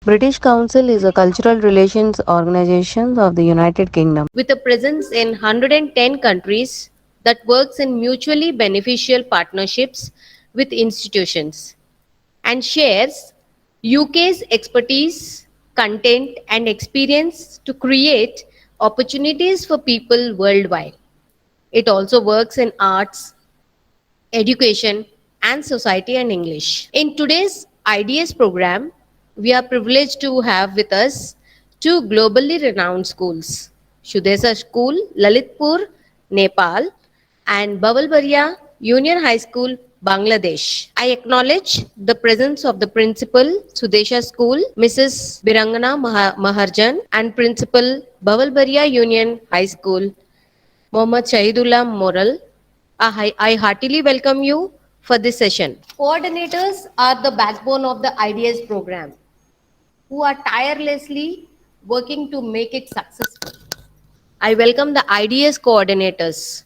British Council is a cultural relations organization of the United Kingdom with a presence in 110 countries that works in mutually beneficial partnerships with institutions and shares UK's expertise, content, and experience to create opportunities for people worldwide. It also works in arts, education, and society and English. In today's IDS program, we are privileged to have with us two globally renowned schools, Shudesa School, Lalitpur, Nepal, and Bawalbaria Union High School, Bangladesh. I acknowledge the presence of the principal, Sudesha School, Mrs. Birangana Maharjan, and principal, Bawalbaria Union High School, Mohammad Shahidullah Moral. I heartily welcome you for this session. Coordinators are the backbone of the IDS program, who are tirelessly working to make it successful. I welcome the IDS coordinators,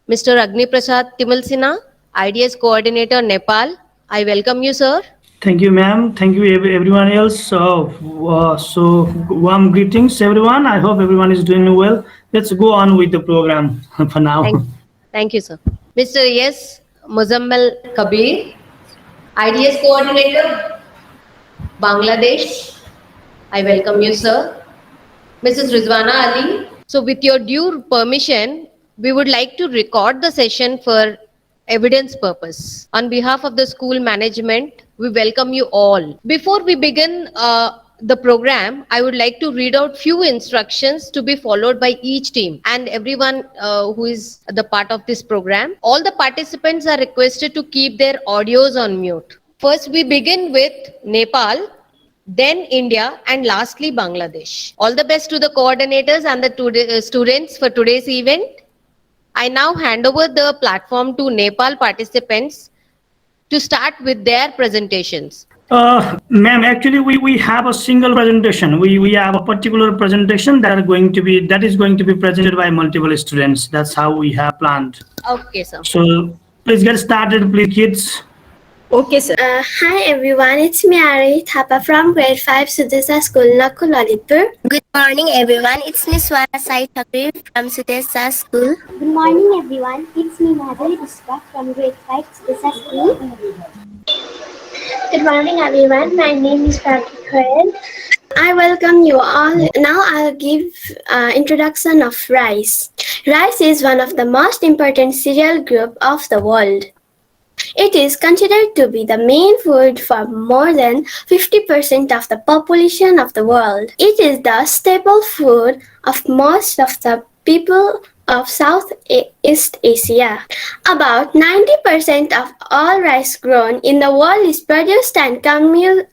Mr. Agni Prasad Timalsina, IDS coordinator, Nepal. I welcome you, sir. Thank you, ma'am. Thank you, everyone else. So warm greetings, everyone. I hope everyone is doing well. Let's go on with the program for Thank, now. thank you, sir. Mr. Yes Muzammal Kabir, IDS coordinator, Bangladesh. I welcome you, sir. Mrs. Rizwana Ali. So, with your due permission, we would like to record the session for evidence purpose. On behalf of the school management, we welcome you all. Before we begin the program, I would like to read out few instructions to be followed by each team and everyone who is the part of this program. All the participants are requested to keep their audios on mute. First, we begin with Nepal, then India, and lastly Bangladesh. All the best to the coordinators and the students for today's event. I now hand over the platform to Nepal participants to start with their presentations. Ma'am, actually, we have a single presentation. We have a particular presentation that is going to be presented by multiple students. That's how we have planned. Okay, sir. So please get started, please, kids. Okay, sir. Hi everyone, it's me Ari Thapa from grade 5 Sudesa School, Nakul, Lalitpur. Good morning everyone, it's Miss Swara Sai Thakri from Sudesa School. Good morning everyone, it's me Madhuri Biswa from grade 5 Sudesa School. Good morning everyone, my name is Patrick Cohen. I welcome you all. Now I'll give introduction of rice. Rice is one of the most important cereal group of the world. It is considered to be the main food for more than 50% of the population of the world. It is the staple food of most of the people of Southeast Asia. About 90% of all rice grown in the world is produced and consumed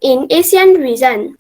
in Asian region.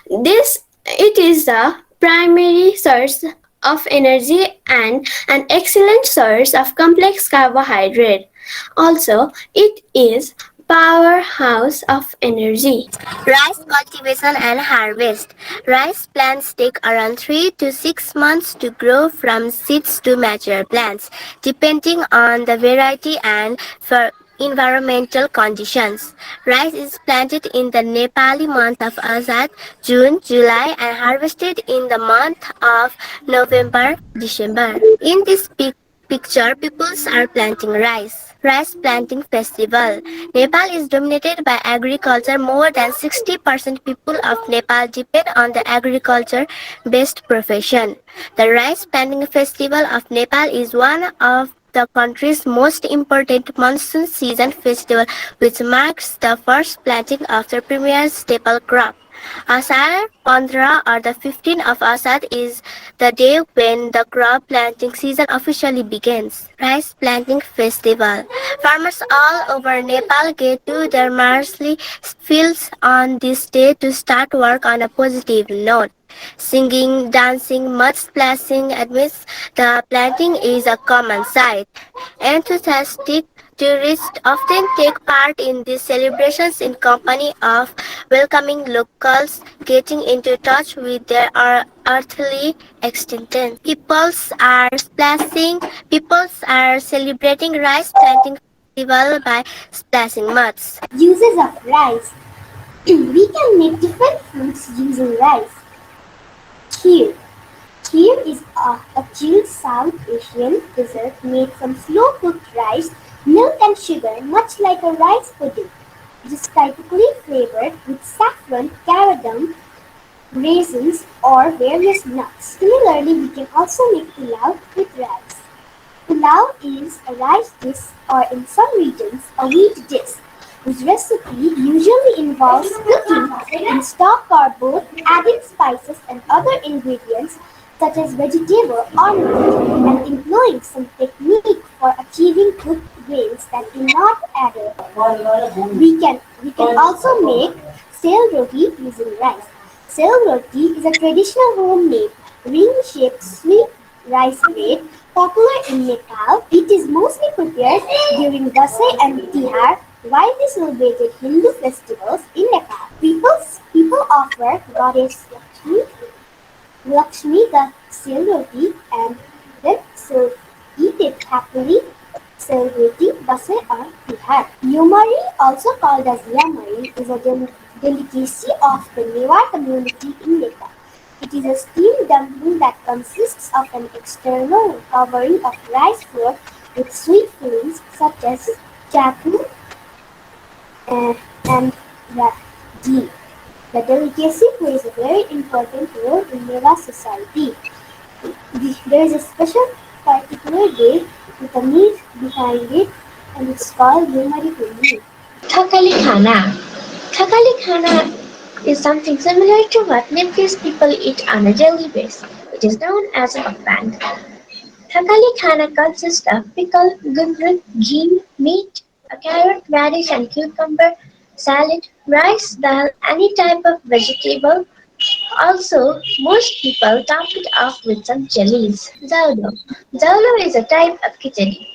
It is the primary source of energy and an excellent source of complex carbohydrate. Also, it is powerhouse of energy. Rice cultivation and harvest. Rice plants take around 3 to 6 months to grow from seeds to mature plants, depending on the variety and for environmental conditions. Rice is planted in the Nepali month of Azad, June, July, and harvested in the month of November, December. In this picture, peoples are planting rice. Rice planting festival. Nepal is dominated by agriculture. More than 60% people of Nepal depend on the agriculture-based profession. The rice planting festival of Nepal is one of the country's most important monsoon season festival, which marks the first planting of the premier staple crop. Asar Pandra, or the 15th of Asad, is the day when the crop planting season officially begins. Rice planting festival. Farmers all over Nepal get to their marshly fields on this day to start work on a positive note. Singing, dancing, mud splashing amidst the planting is a common sight. Enthusiastic tourists often take part in these celebrations in company of welcoming locals, getting into touch with their earthly existence. Peoples are celebrating rice planting festival by splashing muds. Uses of rice. We can make different foods using rice. Kheer. Kheer is a chilled South Asian dessert made from slow-cooked rice, milk and sugar, much like a rice pudding. It is typically flavored with saffron, cardamom, raisins, or various nuts. Similarly, we can also make pulao with rice. Pulao is a rice dish or in some regions a wheat dish whose recipe usually involves cooking in stock or both, adding spices and other ingredients such as vegetable or meat and employing some technique for achieving cooked grains that do not adhere. We can also make sale roti using rice. Sale roti is a traditional homemade ring-shaped sweet rice bread popular in Nepal. It is mostly prepared during Dasai and Tihar, widely celebrated Hindu festivals in Nepal. People offer goddess Lakshmi the sale roti and then eat it happily celebrating Dasai or Tihar. Yumari, also called as Yamari, is a delicacy of the Newar community in Nepal. It is a steamed dumpling that consists of an external covering of rice flour with sweet fillings such as chaku and ghee. The delicacy plays a very important role in Neva society. There is a special particular day with a meat behind it and it's called Yumari Puri. Thakali Khana. Thakali Khana is something similar to what Nepalese people eat on a daily basis. It is known as a pakwan. Thakali Khana consists of pickle, gundruk, ghee, meat, a carrot, radish and cucumber, salad, rice, dal, any type of vegetable. Also, most people top it off with some chilies. Zaulo. Zaulo is a type of khichdi.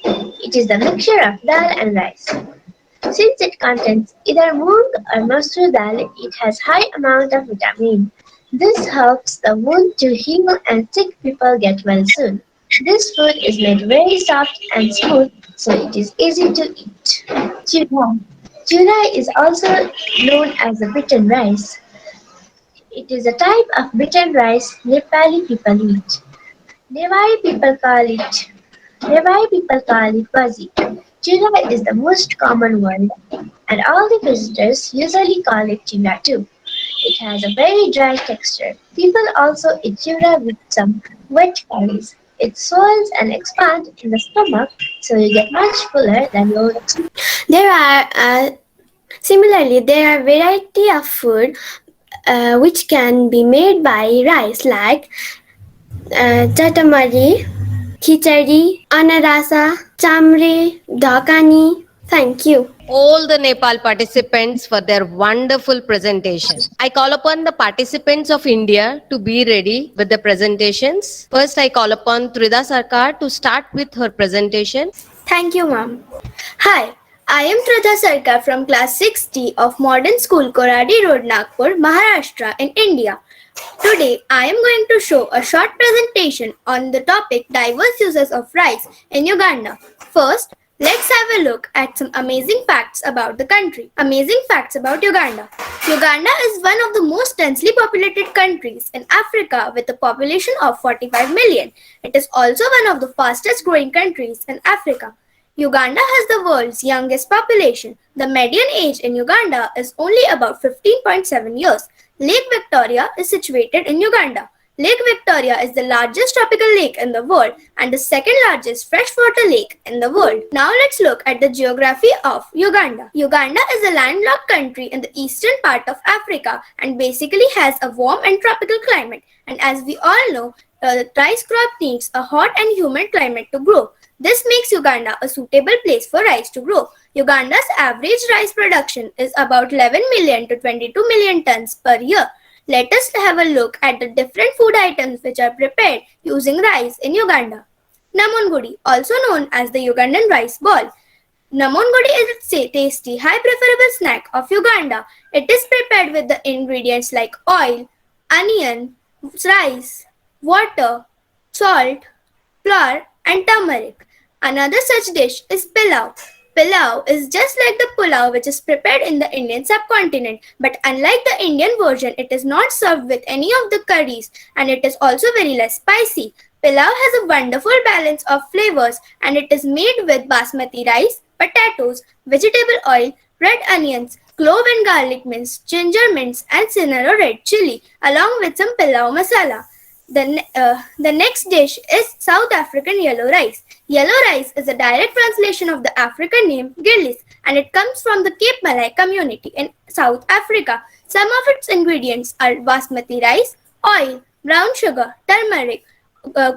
It is the mixture of dal and rice. Since it contains either moong or masoor dal, it has high amount of vitamin. This helps the wound to heal and sick people get well soon. This food is made very soft and smooth, so it is easy to eat. Chura. Chura is also known as the beaten rice. It is a type of beaten rice Nepali people eat. Newari people call it Bazi. Chura is the most common one, and all the visitors usually call it chura too. It has a very dry texture. People also eat chura with some wet curries. It swells and expands in the stomach, so you get much fuller than you would expect. There are Similarly, there are variety of food which can be made by rice like chatamari, khichdi, anarasa, chamre, dhakani. Thank you. All the Nepal participants for their wonderful presentation. I call upon the participants of India to be ready with the presentations. First, I call upon Trida Sarkar to start with her presentation. Thank you, ma'am. Hi, I am Trudha Sarkar from class 6D of Modern School, Koradi Road, Nagpur, Maharashtra in India. Today, I am going to show a short presentation on the topic diverse uses of rice in Uganda. First, let's have a look at some amazing facts about the country. Amazing facts about Uganda. Uganda is one of the most densely populated countries in Africa with a population of 45 million. It is also one of the fastest growing countries in Africa. Uganda has the world's youngest population. The median age in Uganda is only about 15.7 years. Lake Victoria is situated in Uganda. Lake Victoria is the largest tropical lake in the world and the second largest freshwater lake in the world. Now let's look at the geography of Uganda. Uganda is a landlocked country in the eastern part of Africa and basically has a warm and tropical climate. And as we all know, the rice crop needs a hot and humid climate to grow. This makes Uganda a suitable place for rice to grow. Uganda's average rice production is about 11 million to 22 million tons per year. Let us have a look at the different food items which are prepared using rice in Uganda. Namongudi, also known as the Ugandan rice ball. Namongudi is a tasty, high preferable snack of Uganda. It is prepared with the ingredients like oil, onion, rice, water, salt, flour, and turmeric. Another such dish is pilau. Pilau is just like the pulao which is prepared in the Indian subcontinent, but unlike the Indian version, it is not served with any of the curries and it is also very less spicy. Pilau has a wonderful balance of flavors and it is made with basmati rice, potatoes, vegetable oil, red onions, clove and garlic mince, ginger mince and cinnamon red chili along with some pilau masala. The next dish is South African yellow rice. Yellow rice is a direct translation of the African name Gillis and it comes from the Cape Malay community in South Africa. Some of its ingredients are basmati rice, oil, brown sugar, turmeric,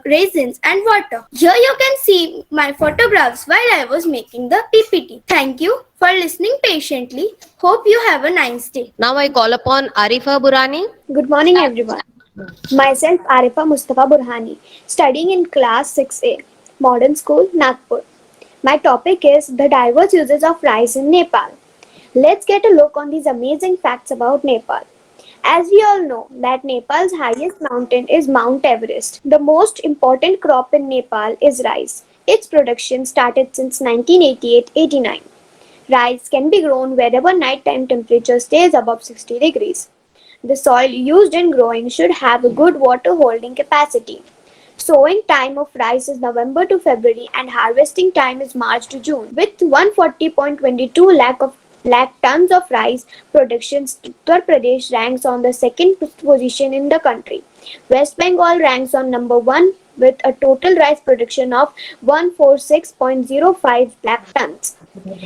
raisins and water. Here you can see my photographs while I was making the PPT. Thank you for listening patiently. Hope you have a nice day. Now I call upon Arifa Burani. Good morning, everyone. Myself, Arifa Mustafa Burhani, studying in class 6A, Modern School, Nagpur. My topic is the diverse uses of rice in Nepal. Let's get a look on these amazing facts about Nepal. As we all know that Nepal's highest mountain is Mount Everest. The most important crop in Nepal is rice. Its production started since 1988-89. Rice can be grown wherever nighttime temperature stays above 60 degrees. The soil used in growing should have a good water holding capacity. Sowing time of rice is November to February and harvesting time is March to June. With 140.22 lakh tons of rice production, Uttar Pradesh ranks on the second position in the country. West Bengal ranks on number 1 with a total rice production of 146.05 lakh tons.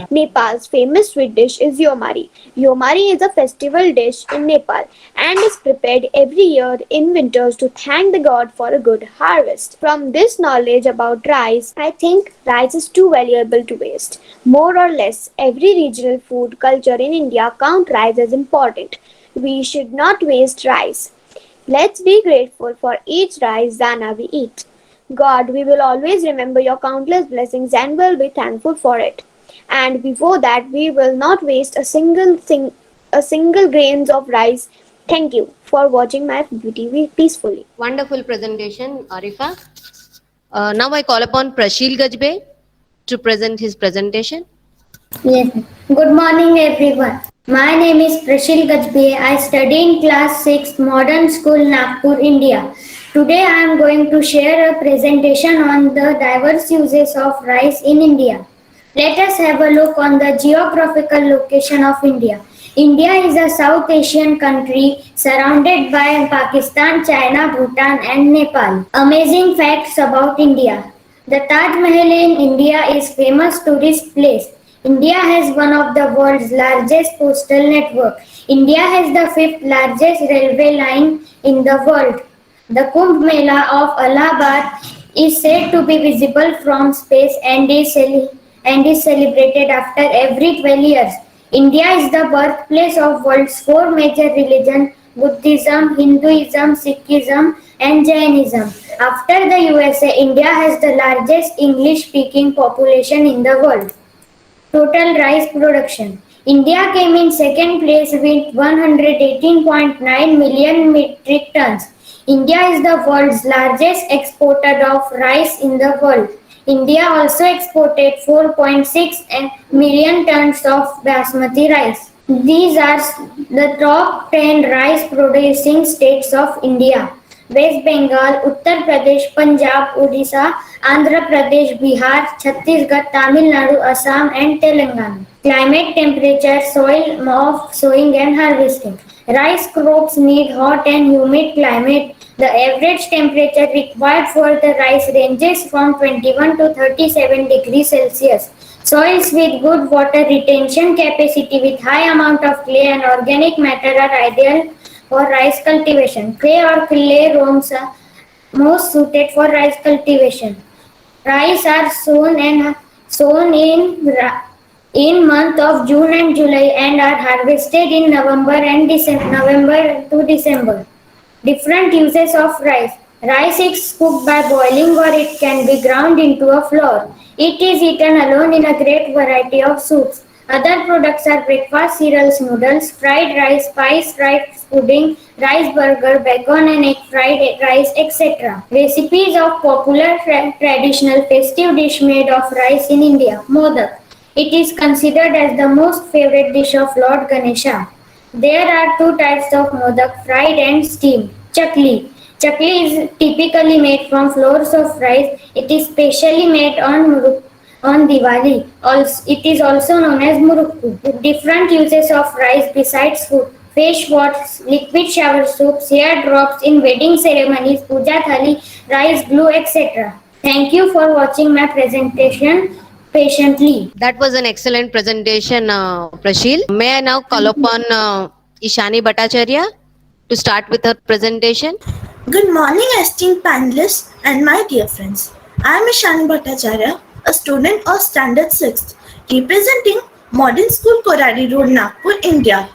Nepal's famous sweet dish is Yomari. Yomari is a festival dish in Nepal and is prepared every year in winters to thank the god for a good harvest. From this knowledge about rice, I think rice is too valuable to waste. More or less, every regional food culture in India count rice as important. We should not waste rice. Let's be grateful for each rice dana we eat. God, we will always remember your countless blessings and will be thankful for it. And before that, we will not waste a single grains of rice. Thank you for watching my PPT peacefully. Wonderful presentation, Arifa. Now I call upon Prashil Gajbe to present his presentation. Yes. Good morning, everyone. My name is Prashil Gajbe. I study in class 6, Modern School, Nagpur, India. Today I am going to share a presentation on the diverse uses of rice in India. Let us have a look on the geographical location of India. India is a South Asian country surrounded by Pakistan, China, Bhutan and Nepal. Amazing facts about India. The Taj Mahal in India is famous tourist place. India has one of the world's largest postal network. India has the 5th largest railway line in the world. The Kumbh Mela of Allahabad is said to be visible from space and is celebrated after every 12 years. India is the birthplace of world's 4 major religions: Buddhism, Hinduism, Sikhism and Jainism. After the USA, India has the largest English-speaking population in the world. Total rice production. India came in second place with 118.9 million metric tons. India is the world's largest exporter of rice in the world. India also exported 4.6 million tons of basmati rice. These are the top 10 rice producing states of India: West Bengal, Uttar Pradesh, Punjab, Odisha, Andhra Pradesh, Bihar, Chhattisgarh, Tamil Nadu, Assam and Telangana. Climate, temperature, soil of sowing and harvesting. Rice crops need hot and humid climate. The average temperature required for the rice ranges from 21 to 37 degrees Celsius. Soils with good water retention capacity with high amount of clay and organic matter are ideal for rice cultivation. Clay or clay loams are most suited for rice cultivation. Rice are sown in month of June and July and are harvested in November to December. Different uses of rice. Rice is cooked by boiling or it can be ground into a flour. It is eaten alone in a great variety of soups. Other products are breakfast cereals, noodles, fried rice, spice rice pudding, rice burger, bacon and egg fried rice, etc. Recipes of popular traditional festive dish made of rice in India. Modak. It is considered as the most favorite dish of Lord Ganesha. There are two types of modak, fried and steamed. Chakli. Chakli is typically made from flours of rice. It is specially made on Diwali. It is also known as murukku. With different uses of rice besides food. Face wash, liquid shower soups, hair drops in wedding ceremonies, puja thali, rice glue, etc. Thank you for watching my presentation patiently. That was an excellent presentation, Prashil. May I now call upon Ishani Bhattacharya to start with her presentation? Good morning, esteemed panelists and my dear friends. I am Ishani Bhattacharya, a student of Standard 6th, representing Modern School Koradi Road, Nagpur, India.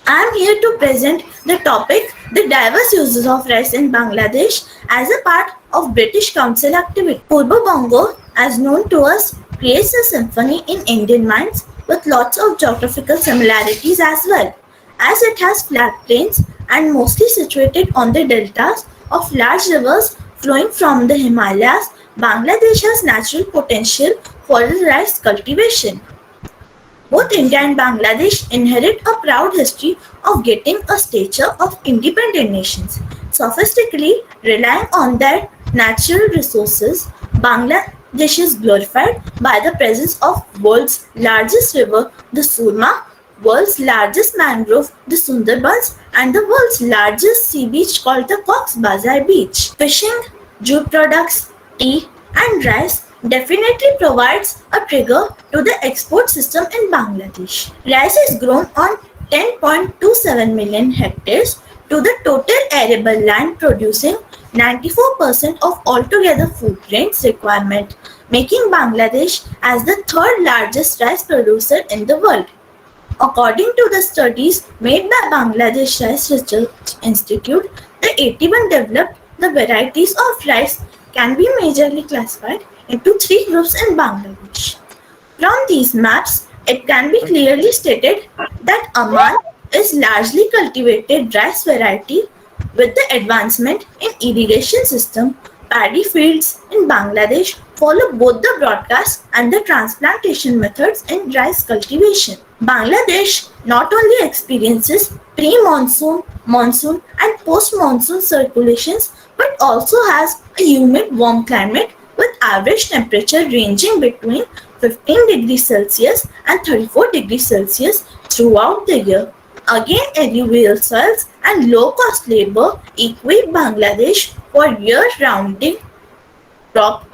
I am here to present the topic, the diverse uses of rice in Bangladesh as a part of British Council activity. Purba Bongo, as known to us, creates a symphony in Indian minds with lots of geographical similarities as well, as it has flat plains and mostly situated on the deltas of large rivers flowing from the Himalayas. Bangladesh has natural potential for rice cultivation. Both India and Bangladesh inherit a proud history of getting a stature of independent nations. Sophistically relying on their natural resources, Bangladesh is glorified by the presence of world's largest river, the Surma, world's largest mangrove, the Sundarbans, and the world's largest sea beach called the Cox's Bazar Beach. Fishing, jute products, tea, and rice definitely provides a trigger to the export system in Bangladesh. Rice is grown on 10.27 million hectares to the total arable land, producing 94% of altogether food grains requirement, making Bangladesh as the third largest rice producer in the world. According to the studies made by Bangladesh Rice Research Institute, the 81 developed the varieties of rice can be majorly classified into three groups in Bangladesh. From these maps, it can be clearly stated that Aman is largely cultivated rice variety. With the advancement in irrigation system, paddy fields in Bangladesh follow both the broadcast and the transplantation methods in rice cultivation. Bangladesh not only experiences pre-monsoon, monsoon and post-monsoon circulations but also has a humid warm climate with average temperature ranging between 15 degrees Celsius and 34 degrees Celsius throughout the year. Again, alluvial soils and low-cost labor equip Bangladesh for year-rounding crop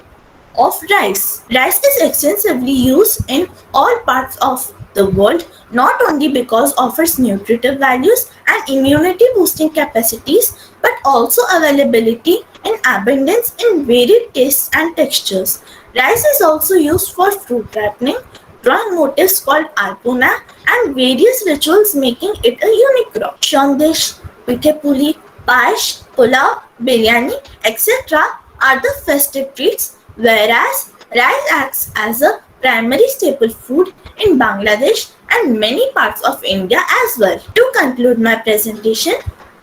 of rice. Rice is extensively used in all parts of the world, not only because of its nutritive values and immunity boosting capacities, but also availability in abundance in varied tastes and textures. Rice is also used for fruit ripening, drawing motifs called alpuna, and various rituals, making it a unique crop. Shandesh, pithe pash, pulao, biryani, etc. are the festive treats, whereas rice acts as a primary staple food in Bangladesh and many parts of India as well. To conclude my presentation,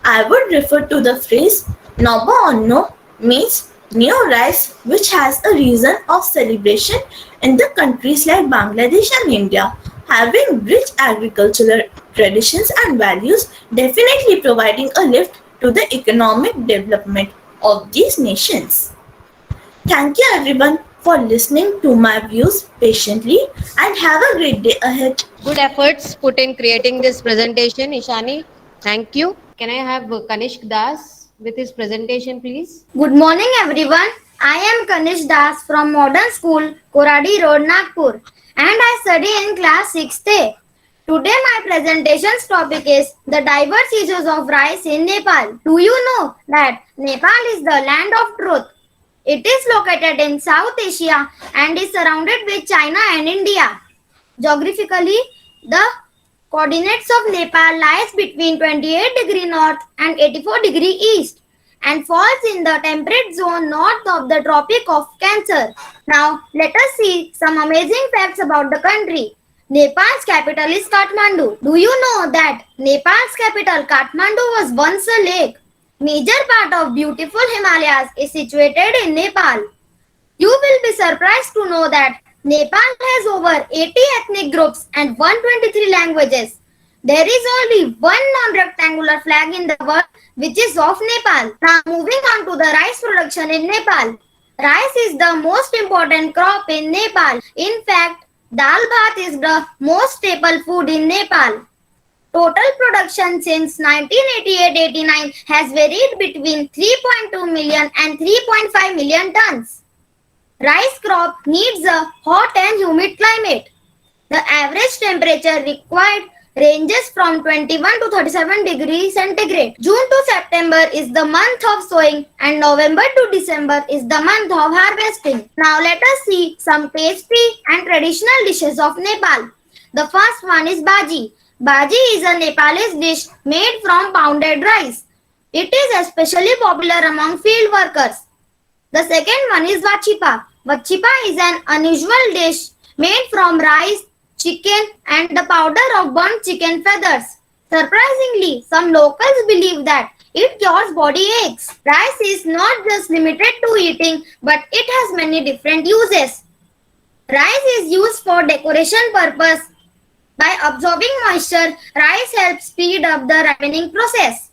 I would refer to the phrase Nobo Onno means new rice, which has a reason of celebration in the countries like Bangladesh and India, having rich agricultural traditions and values, definitely providing a lift to the economic development of these nations. Thank you everyone for listening to my views patiently and have a great day ahead. Good efforts put in creating this presentation, Ishani. Thank you. Can I have Kanishk Das with his presentation, please? Good morning, everyone. I am Kanish Das from Modern School, Koradi Road, Nagpur, and I study in class 6th. Today, my presentation's topic is the diverse uses of rice in Nepal. Do you know that Nepal is the land of truth? It is located in South Asia and is surrounded with China and India. Geographically, the coordinates of Nepal lies between 28° north and 84° east and falls in the temperate zone north of the Tropic of Cancer. Now, let us see some amazing facts about the country. Nepal's capital is Kathmandu. Do you know that Nepal's capital Kathmandu was once a lake? Major part of beautiful Himalayas is situated in Nepal. You will be surprised to know that Nepal has over 80 ethnic groups and 123 languages. There is only one non-rectangular flag in the world, which is of Nepal. Now moving on to the rice production in Nepal. Rice is the most important crop in Nepal. In fact, dal bhat is the most staple food in Nepal. Total production since 1988-89 has varied between 3.2 million and 3.5 million tons. Rice crop needs a hot and humid climate. The average temperature required ranges from 21 to 37 degrees centigrade. June to September is the month of sowing and November to December is the month of harvesting. Now let us see some tasty and traditional dishes of Nepal. The first one is bhaji. Bhaji is a Nepalese dish made from pounded rice. It is especially popular among field workers. The second one is vachipa. Vachipa is an unusual dish made from rice, chicken and the powder of burnt chicken feathers. Surprisingly, some locals believe that it cures body aches. Rice is not just limited to eating, but it has many different uses. Rice is used for decoration purpose. By absorbing moisture, rice helps speed up the ripening process.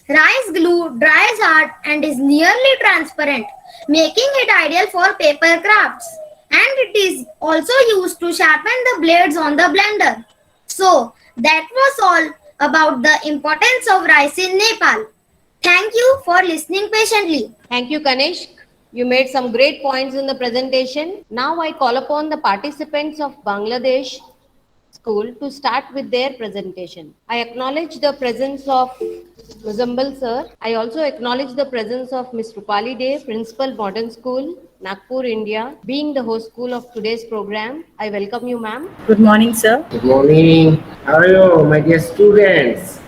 Rice glue dries hard and is nearly transparent, making it ideal for paper crafts. And it is also used to sharpen the blades on the blender. So, that was all about the importance of rice in Nepal. Thank you for listening patiently. Thank you, Kanishk. You made some great points in the presentation. Now I call upon the participants of Bangladesh School to start with their presentation. I acknowledge the presence of Muzambal sir. I also acknowledge the presence of Ms. Rupali Dey, Principal Modern School, Nagpur, India. Being the host school of today's program, I welcome you, ma'am. Good morning, sir. Good morning. How are you, my dear students?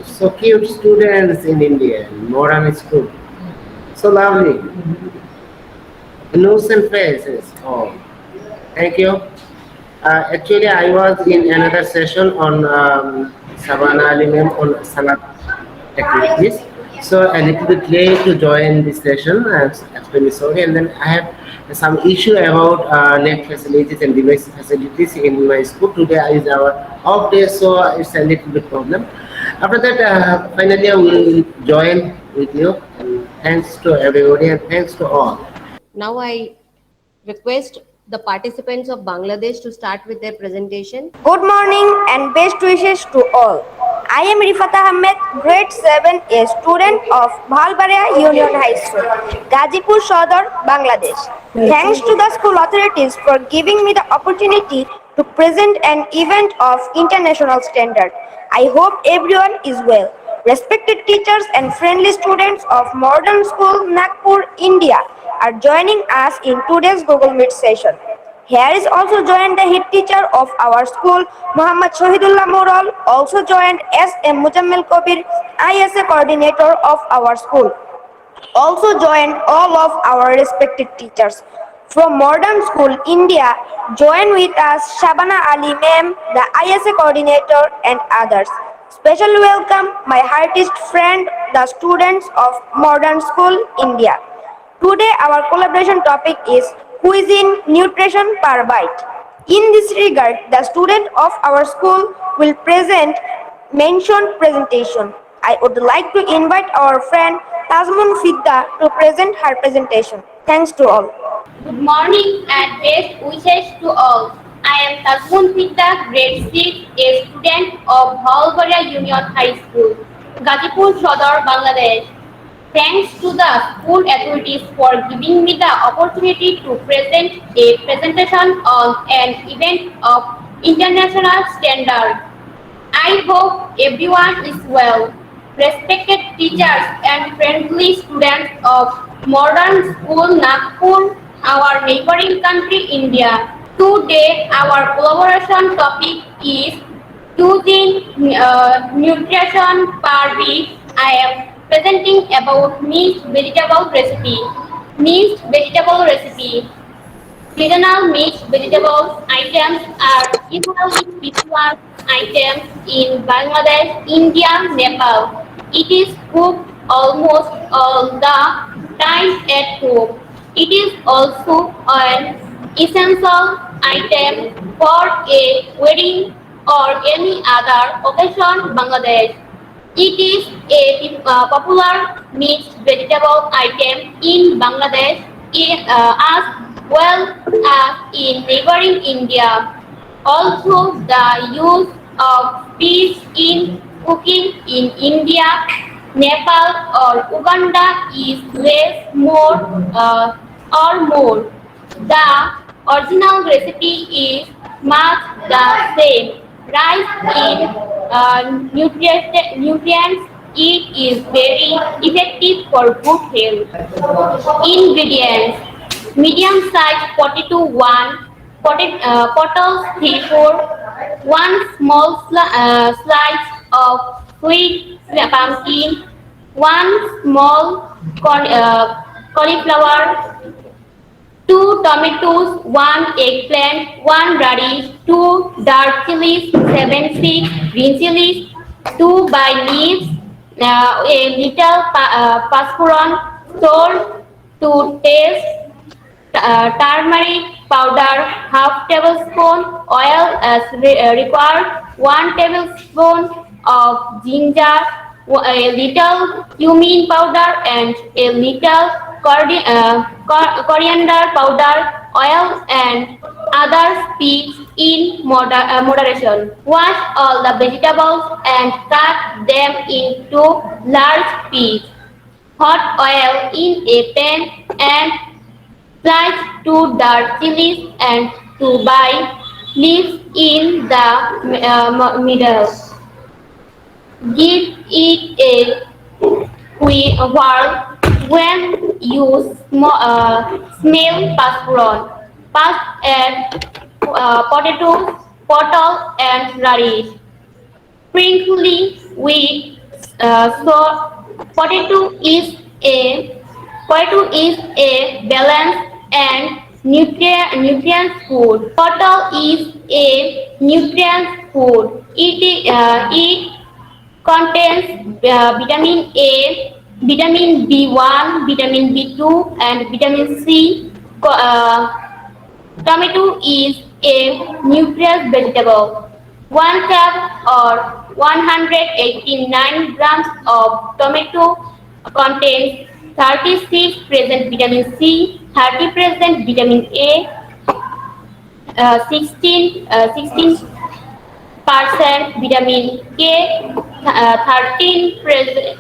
So cute students in India, modern school. So lovely. Innocent faces. Oh, thank you. Actually, I was in another session on Shabana Ali ma'am on Salat activities. So a little bit late to join this session. I'm extremely sorry. And then I have some issue about net facilities and device facilities in my school. Today is our off day, so it's a little bit problem. After that, finally I will join with you. And thanks to everybody and thanks to all. Now I request the participants of Bangladesh to start with their presentation. Good morning and best wishes to all. I am Rifat Ahmed, grade 7A student of Bhalbaria Union High School, Gazipur Sadar, Bangladesh. Thanks to the school authorities for giving me the opportunity to present an event of international standard. I hope everyone is well. Respected teachers and friendly students of Modern School, Nagpur, India are joining us in today's Google Meet session. Here is also joined the head teacher of our school, Muhammad Shahidullah Moral, also joined S.M. Mujammil Kabir, ISA coordinator of our school. Also joined all of our respected teachers. From Modern School, India, join with us Shabana Ali ma'am, the ISA coordinator and others. Special welcome my artist friend, the students of Modern School, India. Today our collaboration topic is Cuisine Nutrition per Bite. In this regard, the student of our school will present mentioned presentation. I would like to invite our friend Tazmun Fidda to present her presentation. Thanks to all. Good morning and best wishes to all. I am Tazmun Fidda, grade 6, a student of Bhalbaria Union High School, Gazipur Sadar, Bangladesh. Thanks to the school authorities for giving me the opportunity to present a presentation on an event of international standard. I hope everyone is well. Respected teachers and friendly students of Modern School, Nagpur, our neighboring country, India. Today, our collaboration topic is Cuisine Nutrition per Week. I am presenting about mixed vegetable recipe. Mixed vegetable recipe. Seasonal mixed vegetables items are usually popular items in Bangladesh, India, Nepal. It is cooked almost all the time at home. It is also an essential item for a wedding or any other occasion, Bangladesh. It is a popular mixed vegetable item in Bangladesh as well as in neighboring India. Also, the use of fish in cooking in India, Nepal or Uganda is less or more. The original recipe is much the same. Rice in nutrients, it is very effective for good health. Ingredients: medium size potato 1, potatoes 3-4, 1 small slice of sweet pumpkin, 1 small cauliflower, 2 tomatoes, 1 eggplant, 1 radish, 2 dark chilies, 7-6 green chilies, 2 bay leaves, a little passaparam, salt to taste, turmeric powder half tablespoon, oil as required, 1 tablespoon of ginger, a little cumin powder and a little coriander powder, oil and other species in moderation. Wash all the vegetables and cut them into large pieces. Hot oil in a pan and slice 2 dark chilies and 2 bay leaves in the middle. Give it a whirl. When you smell passaparam, add potatoes, and radish. Sprinkling with salt. Potato is a balanced and nutrient food. Potato is a nutrient food. It contains vitamin A, vitamin B1, vitamin B2, and vitamin C. Tomato is a nutritious vegetable. 1 cup or 189 grams of tomato contains 36% vitamin C, 30% vitamin A, 16% vitamin K, 13%.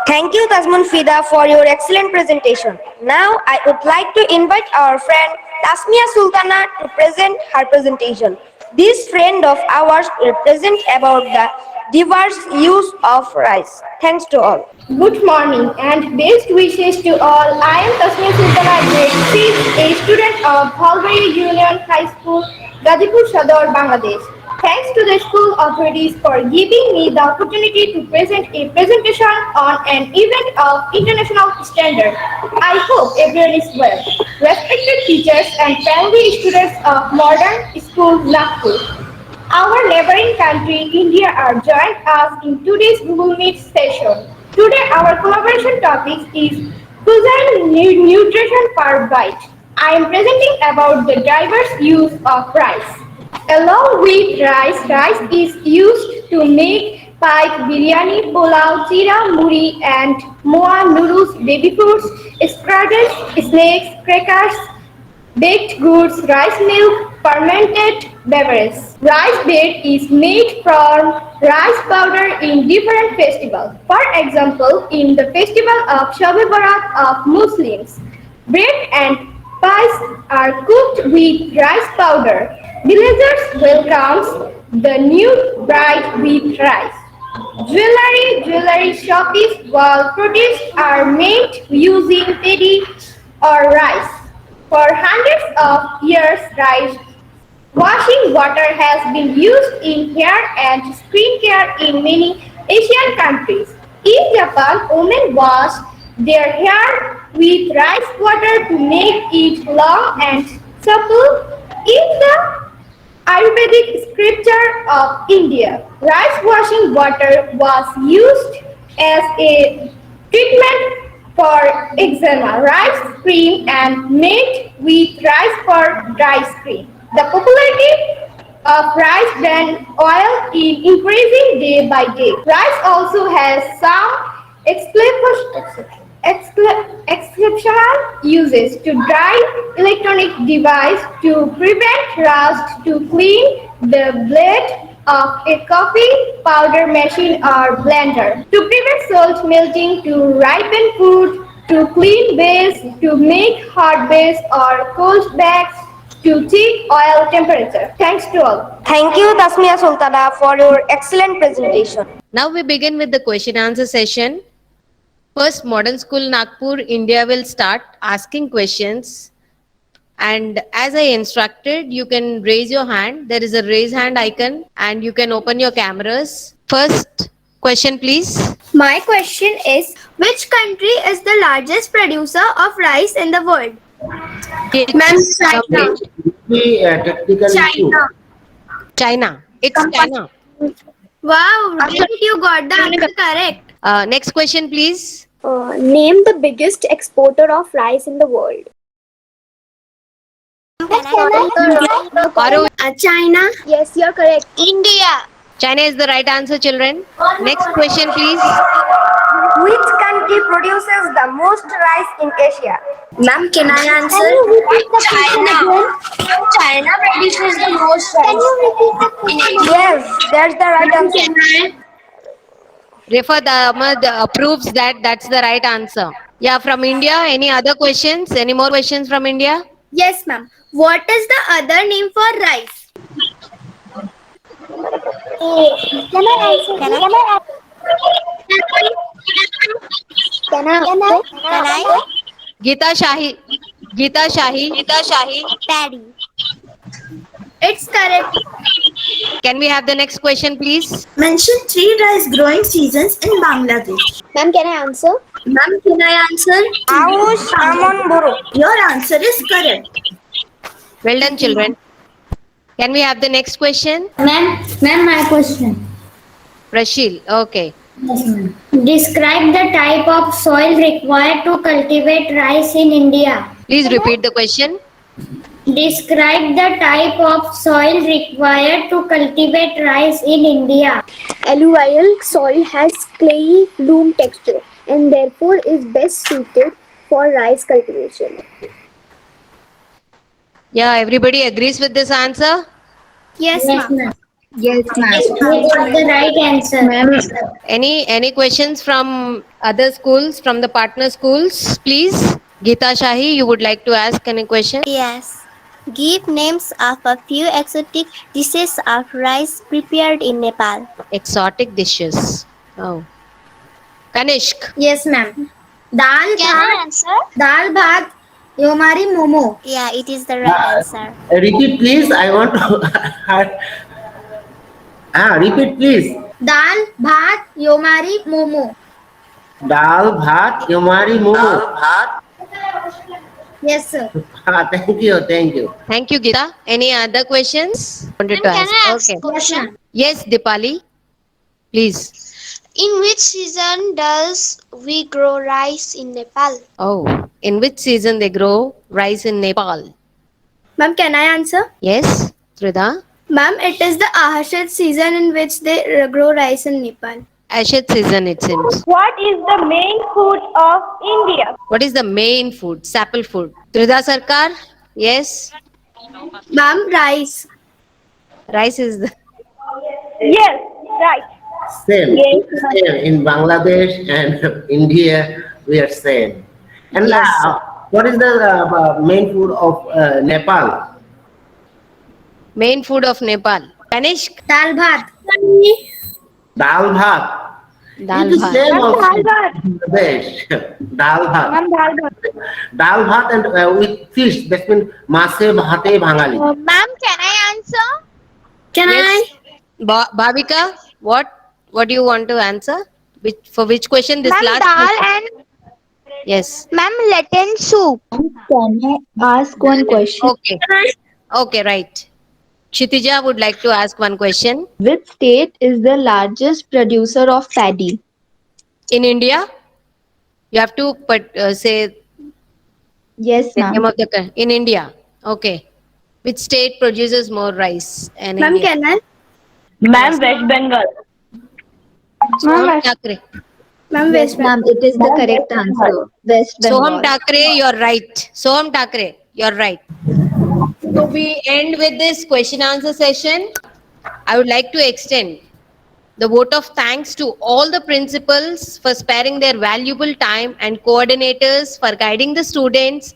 Thank you, Tasman Fida, for your excellent presentation. Now, I would like to invite our friend Tasmia Sultana to present her presentation. This friend of ours will present about the diverse use of rice. Thanks to all. Good morning and best wishes to all. I am Tasmia Sultana, grade 6, a student of Bhalbaria Union High School, Gazipur Sadar, Bangladesh. Thanks to the school authorities for giving me the opportunity to present a presentation on an event of international standard. I hope everyone is well. Respected teachers and family students of Modern School, Nagpur. Our neighboring country, India, are joined us in today's Google Meet session. Today, our collaboration topic is cuisine nutrition per bite. I am presenting about the diverse use of rice. Along with rice is used to make pike, biryani, pulao, chira, muri, and moa noodles, baby foods, spreads, snacks, crackers, baked goods, rice milk, fermented beverages. Rice bread is made from rice powder in different festivals. For example, in the festival of Shab-e Barat of Muslims, bread and pies are cooked with rice powder. Villagers welcomes the new bride with rice. Jewelry shops wall produce are made using paddy or rice. For hundreds of years, rice washing water has been used in hair and skin care in many Asian countries. In Japan, women wash their hair with rice water to make it long and supple. In the Ayurvedic scripture of India, rice washing water was used as a treatment for eczema, rice cream and made with rice for dry skin. The popularity of rice bran oil is increasing day by day. Rice also has some exceptional uses to dry electronic device, to prevent rust, to clean the blade of a coffee powder machine or blender, to prevent salt melting, to ripen food, to clean base, to make hot base or cold bags, to check oil temperature. Thanks to all. Thank you, Tasmia Sultana, for your excellent presentation. Now we begin with the question answer session. First, Modern School Nagpur, India will start asking questions. And as I instructed, you can raise your hand. There is a raise hand icon and you can open your cameras. First question, please. My question is, which country is the largest producer of rice in the world? Ma'am, China. Technical issue. China. It's China. Wow, really you got the answer correct. Next question, please. Name the biggest exporter of rice in the world. China. Yes, you're correct. India. China is the right answer, children. Next question, please. Which country produces the most rice in Asia? Ma'am, can I answer? China produces the most rice. Yes, that's the right answer. Rifat Ahmad approves that that's the right answer. Yeah, from India, any other questions? Any more questions from India? Yes, ma'am. What is the other name for rice? Can I? Geeta Shahi. Paddy. It's correct. Can we have the next question, please? Mention 3 rice growing seasons in Bangladesh. Ma'am, can I answer? Ma'am, can I answer? Aush Amon Buru. Your answer is correct. Well done, children. Can we have the next question? Ma'am, my question. Rashil, okay. Describe the type of soil required to cultivate rice in India. Please repeat the question. Describe the type of soil required to cultivate rice in India. Alluvial soil has clayey loam texture and therefore is best suited for rice cultivation. Yeah, everybody agrees with this answer? Yes, ma'am. Yes, ma'am. You got the right answer, ma'am. Any questions from other schools, from the partner schools, please? Geeta Shahi, you would like to ask any question? Yes. Give names of a few exotic dishes of rice prepared in Nepal. Exotic dishes. Oh. Kanishk. Yes, ma'am. Dal bhat, yomari momo. Yeah, it is the right answer. Repeat, please. I want to. Repeat, please. Dal bhat, yomari momo. Dal, bhat, yomari, momo. Yes, sir. Thank you, thank you. Thank you, Gita. Any other questions? Wanted to ask. Okay. question? Yes, Dipali. Please. In which season does we grow rice in Nepal? Oh, in which season they grow rice in Nepal? Ma'am, can I answer? Yes, Trida. Ma'am, it is the Ahashed season in which they grow rice in Nepal. Ashet season, it seems. What is the main food of India? What is the main food? Sapple food. Trida Sarkar? Yes. Ma'am, rice. Rice is the. Yes, right. Same, Yes. same. In Bangladesh and India, we are same. And Yes. what is the main food of Nepal? Main food of Nepal. Kanishk? Dal bhat. Dal bhat. Dal It is bhat. same Ma'am, also dal in bhat. Bangladesh. Dal bhat. Ma'am, dal bhat. Dal bhat and with fish. That means mase bhate Bangali. Ma'am, can I answer? Can Yes. Bhavika, what do you want to answer? For which question? This Ma'am, last dal question. and Yes. ma'am, Latin soup. Can I ask one question? Okay. Okay, right. Kshitija would like to ask one question. Which state is the largest producer of paddy? In India, you have to say Yes, the name ma'am. of the in India. Okay. Which state produces more rice? In Ma'am, India? can I? Ma'am, West Bengal. Soham Thakre. Ma'am, Yes, West ma'am. It is the correct answer. West Soham Bengal. Thakre, you're right. Soham Thakre, you're right. So we end with this question answer session. I would like to extend the vote of thanks to all the principals for sparing their valuable time and coordinators for guiding the students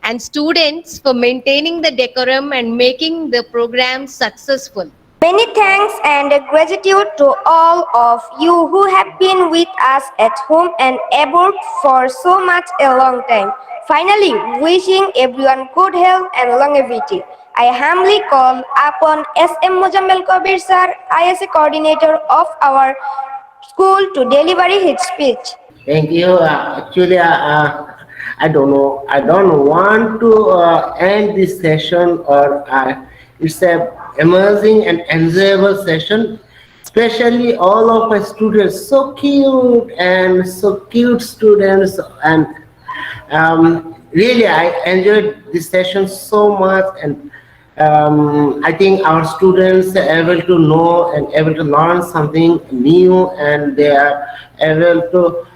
and students for maintaining the decorum and making the program successful. Many thanks and gratitude to all of you who have been with us at home and abroad for so much a long time. Finally, wishing everyone good health and longevity. I humbly call upon S.M. Mujammel Kabir sir, ISA coordinator of our school, to deliver his speech. Thank you. Actually, I don't know. I don't want to end this session, or it's a amazing and enjoyable session. Especially all of my students, so cute students, and really I enjoyed this session so much, and I think our students are able to know and able to learn something new, and they are able to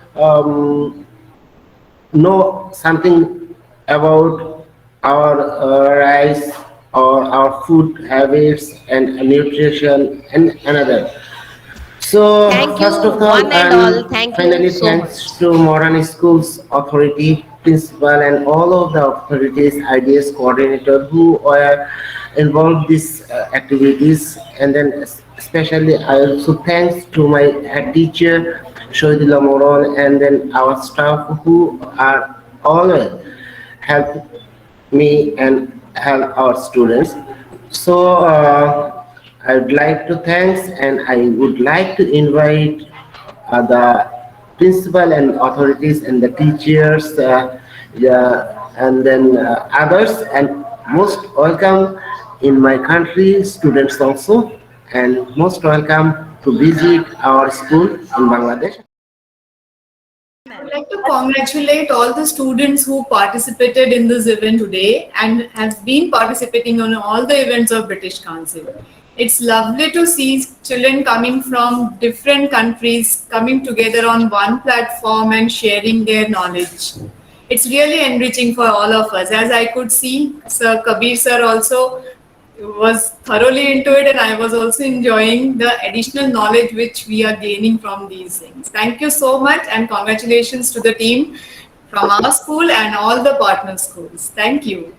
know something about our rice or our food habits and nutrition and another. So Thank first you, of all, one and all. Thank you finally so thanks to Modern Schools Authority, principal, and all of the authorities, IDS coordinator who were involved these activities, and then especially I also thanks to my head teacher Shohidullah Moron, and then our staff who are always help me and help our students. So I would like to thanks, and I would like to invite the principal and authorities and the teachers, and then others, and most welcome in my country, students also, and most welcome to visit our school in Bangladesh. I would like to congratulate all the students who participated in this event today and have been participating on all the events of British Council. It's lovely to see children coming from different countries coming together on one platform and sharing their knowledge. It's really enriching for all of us. As I could see, Sir Kabir sir also was thoroughly into it, and I was also enjoying the additional knowledge which we are gaining from these things. Thank you so much, and congratulations to the team from our school and all the partner schools. Thank you.